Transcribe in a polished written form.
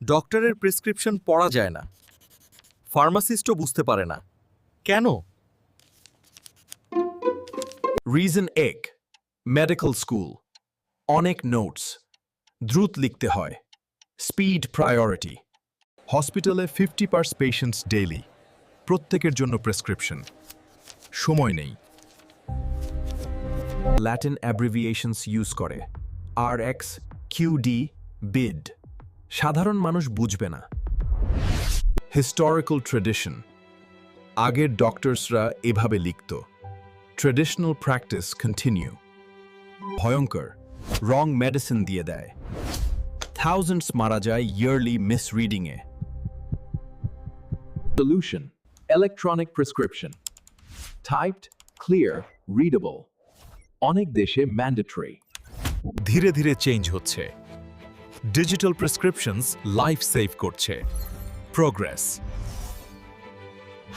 ডক্টরের প্রেসক্রিপশন পড়া যায় না, ফার্মাসিস্টও বুঝতে পারে না কেন। রিজন এক, মেডিকেল স্কুল, অনেক নোটস, দ্রুত লিখতে হয়, স্পিড প্রায়োরিটি। হসপিটালে 50% পেশেন্টস ডেইলি, প্রত্যেকের জন্য প্রেসক্রিপশন, সময় নেই। ল্যাটিন অ্যাব্রিভিয়েশনস ইউজ করে, RX, QD, BID, সাধারণ মানুষ বুঝবে না। হিস্টোরিক্যাল ট্রেডিশন, আগের ডক্টরসরা এভাবে লিখত, ট্রেডিশনাল প্র্যাকটিস কন্টিনিউ। ভয়ঙ্কর, রং মেডিসিন দিয়ে দেয়, থাউজেন্ডস মারা যায় ইয়ারলি মিসরিডিংয়ে। Solution, electronic prescription, typed, clear, readable, অনেক দেশে ম্যান্ডেটরি। ধীরে ধীরে চেঞ্জ হচ্ছে, ডিজিটাল প্রেসক্রিপশনস লাইফ সেভ করছে। প্রোগ্রেস।